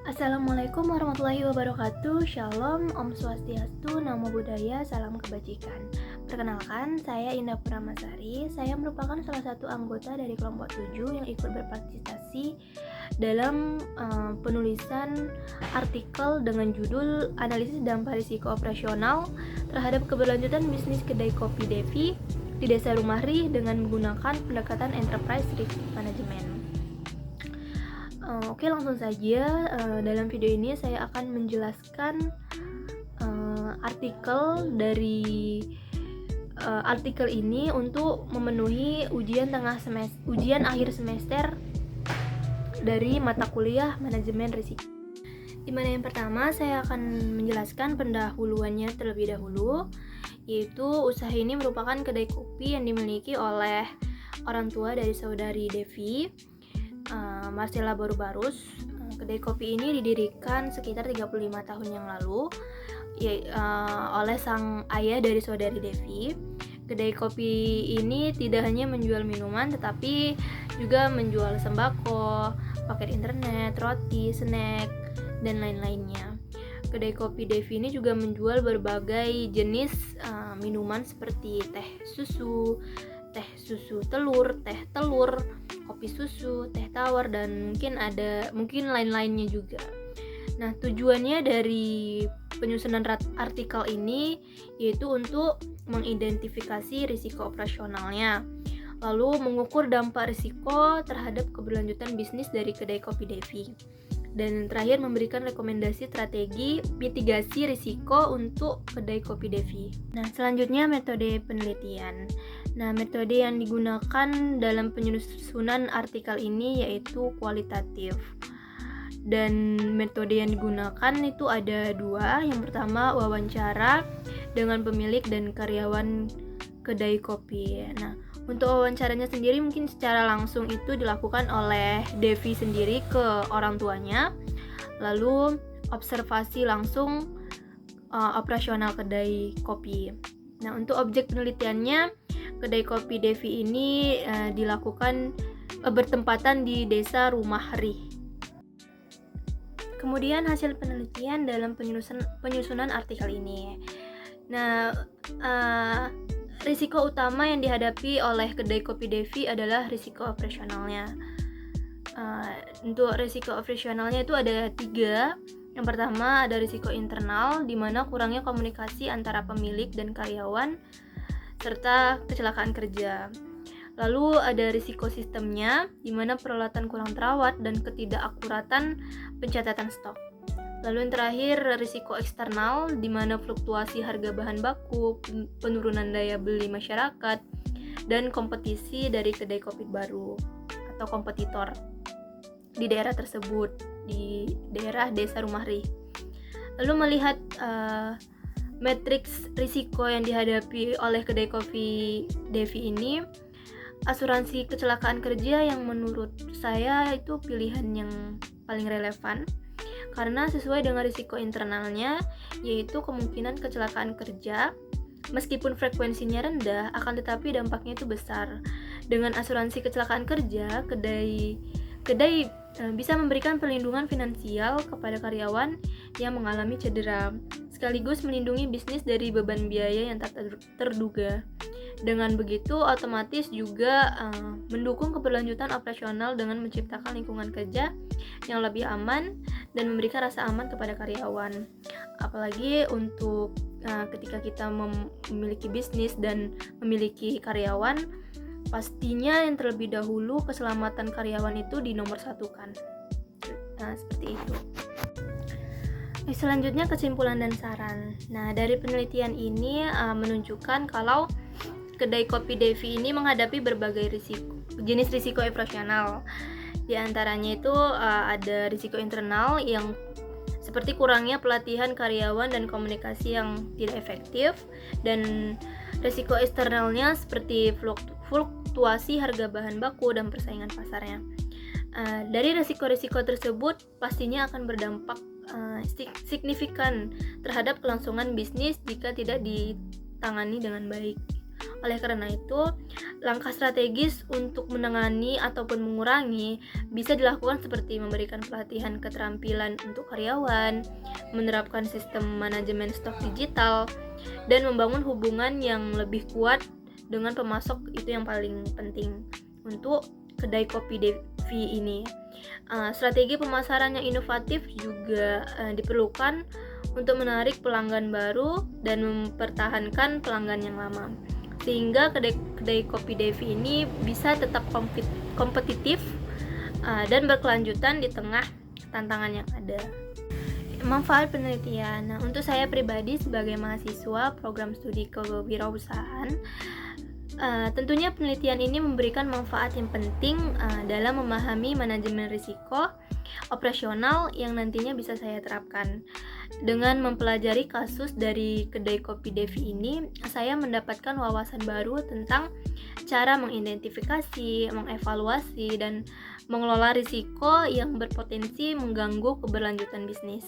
Assalamualaikum warahmatullahi wabarakatuh. Shalom, Om Swastiastu, Namo Buddhaya, Salam Kebajikan. Perkenalkan, saya Indah Purnamasari. Saya merupakan salah satu anggota dari kelompok 7 yang ikut berpartisipasi dalam penulisan artikel dengan judul Analisis Dampak Risiko Operasional terhadap Keberlanjutan Bisnis Kedai Kopi Devi di Desa Rumahri dengan menggunakan pendekatan Enterprise Risk Management. Oke, langsung saja. Dalam video ini saya akan menjelaskan artikel ini untuk memenuhi ujian akhir semester dari mata kuliah manajemen risiko. Di mana yang pertama saya akan menjelaskan pendahuluannya terlebih dahulu, yaitu usaha ini merupakan kedai kopi yang dimiliki oleh orang tua dari saudari Devi, Marcella Barubarus. Kedai kopi ini didirikan sekitar 35 tahun yang lalu oleh sang ayah dari saudari Devi. Kedai kopi ini tidak hanya menjual minuman tetapi juga menjual sembako, paket internet, roti, snack, dan lain-lainnya. Kedai kopi Devi ini juga menjual berbagai jenis minuman seperti teh susu telur, teh telur, kopi susu, teh tawar, dan mungkin lain-lainnya juga. Nah, tujuannya dari penyusunan artikel ini yaitu untuk mengidentifikasi risiko operasionalnya, lalu mengukur dampak risiko terhadap keberlanjutan bisnis dari kedai kopi Devi, dan terakhir memberikan rekomendasi strategi mitigasi risiko untuk kedai kopi Devi. Nah, selanjutnya metode penelitian. Nah, metode yang digunakan dalam penyusunan artikel ini yaitu kualitatif. Dan metode yang digunakan itu ada dua. Yang pertama, wawancara dengan pemilik dan karyawan kedai kopi. Nah, untuk wawancaranya sendiri mungkin secara langsung itu dilakukan oleh Devi sendiri ke orang tuanya. Lalu observasi langsung operasional kedai kopi. Nah, untuk objek penelitiannya, kedai kopi Devi ini dilakukan bertempatan di Desa Rumahri. Kemudian hasil penelitian dalam penyusunan artikel ini. Nah, risiko utama yang dihadapi oleh kedai kopi Devi adalah risiko operasionalnya. Untuk risiko operasionalnya itu ada 3. Yang pertama ada risiko internal, di mana kurangnya komunikasi antara pemilik dan karyawan serta kecelakaan kerja. Lalu ada risiko sistemnya, di mana peralatan kurang terawat dan ketidakakuratan pencatatan stok. Lalu yang terakhir risiko eksternal, di mana fluktuasi harga bahan baku, penurunan daya beli masyarakat, dan kompetisi dari kedai kopi baru atau kompetitor di daerah tersebut, di daerah Desa Rumahri. Lalu melihat matriks risiko yang dihadapi oleh kedai kopi Devi ini, asuransi kecelakaan kerja yang menurut saya itu pilihan yang paling relevan karena sesuai dengan risiko internalnya, yaitu kemungkinan kecelakaan kerja meskipun frekuensinya rendah akan tetapi dampaknya itu besar. Dengan asuransi kecelakaan kerja, kedai bisa memberikan perlindungan finansial kepada karyawan yang mengalami cedera, sekaligus melindungi bisnis dari beban biaya yang tak terduga. Dengan begitu, otomatis juga mendukung keberlanjutan operasional dengan menciptakan lingkungan kerja yang lebih aman dan memberikan rasa aman kepada karyawan. Apalagi untuk ketika kita memiliki bisnis dan memiliki karyawan, pastinya yang terlebih dahulu keselamatan karyawan itu dinomorsatukan. Nah, seperti itu. Selanjutnya kesimpulan dan saran. Nah, dari penelitian ini menunjukkan kalau kedai kopi Devi ini menghadapi berbagai jenis risiko operasional. Di antaranya itu ada risiko internal yang seperti kurangnya pelatihan karyawan dan komunikasi yang tidak efektif, dan risiko eksternalnya seperti fluktuasi harga bahan baku dan persaingan pasarnya. Dari risiko-risiko tersebut pastinya akan berdampak signifikan terhadap kelangsungan bisnis jika tidak ditangani dengan baik. Oleh karena itu, langkah strategis untuk menangani ataupun mengurangi bisa dilakukan seperti memberikan pelatihan keterampilan untuk karyawan, menerapkan sistem manajemen stok digital, dan membangun hubungan yang lebih kuat dengan pemasok. Itu yang paling penting untuk kedai kopi Devi ini. Strategi pemasaran yang inovatif juga diperlukan untuk menarik pelanggan baru dan mempertahankan pelanggan yang lama, sehingga kedai kopi Devi ini bisa tetap kompetitif dan berkelanjutan di tengah tantangan yang ada. Manfaat penelitian. Nah, untuk saya pribadi sebagai mahasiswa program studi kewirausahaan, tentunya penelitian ini memberikan manfaat yang penting dalam memahami manajemen risiko operasional yang nantinya bisa saya terapkan. Dengan mempelajari kasus dari kedai kopi Devi ini, saya mendapatkan wawasan baru tentang cara mengidentifikasi, mengevaluasi, dan mengelola risiko yang berpotensi mengganggu keberlanjutan bisnis.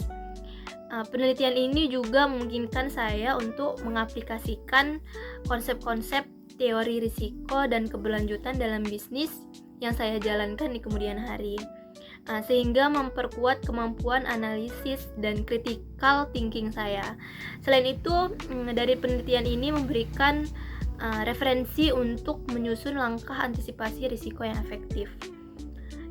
Penelitian ini juga memungkinkan saya untuk mengaplikasikan konsep-konsep teori risiko dan keberlanjutan dalam bisnis yang saya jalankan di kemudian hari, sehingga memperkuat kemampuan analisis dan critical thinking saya. Selain itu, dari penelitian ini memberikan referensi untuk menyusun langkah antisipasi risiko yang efektif,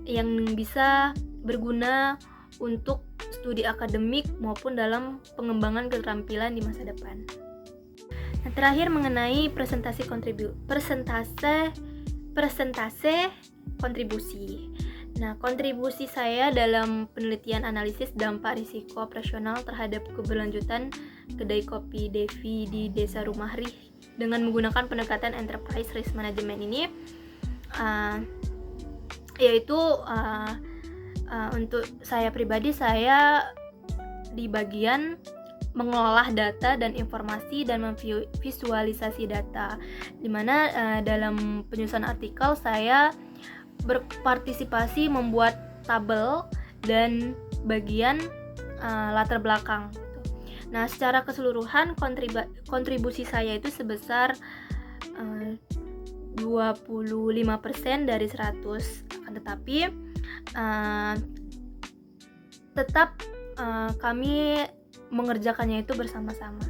yang bisa berguna untuk studi akademik maupun dalam pengembangan keterampilan di masa depan. Nah, terakhir mengenai persentase kontribusi. Nah, kontribusi saya dalam penelitian analisis dampak risiko operasional terhadap keberlanjutan kedai kopi Devi di Desa Rumahri dengan menggunakan pendekatan enterprise risk management ini yaitu untuk saya pribadi, saya di bagian mengolah data dan informasi dan memvisualisasi data, dimana dalam penyusunan artikel saya berpartisipasi membuat tabel dan bagian latar belakang. Nah, secara keseluruhan kontribusi saya itu sebesar 25% dari 100, tetapi tetap kami mengerjakannya itu bersama-sama.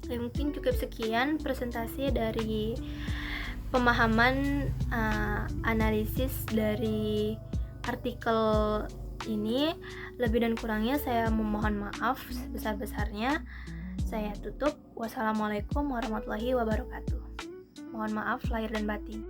Mungkin cukup sekian presentasi dari pemahaman analisis dari artikel ini. Lebih dan kurangnya saya memohon maaf sebesar-besarnya. Saya tutup. Wassalamualaikum warahmatullahi wabarakatuh. Mohon maaf lahir dan batin.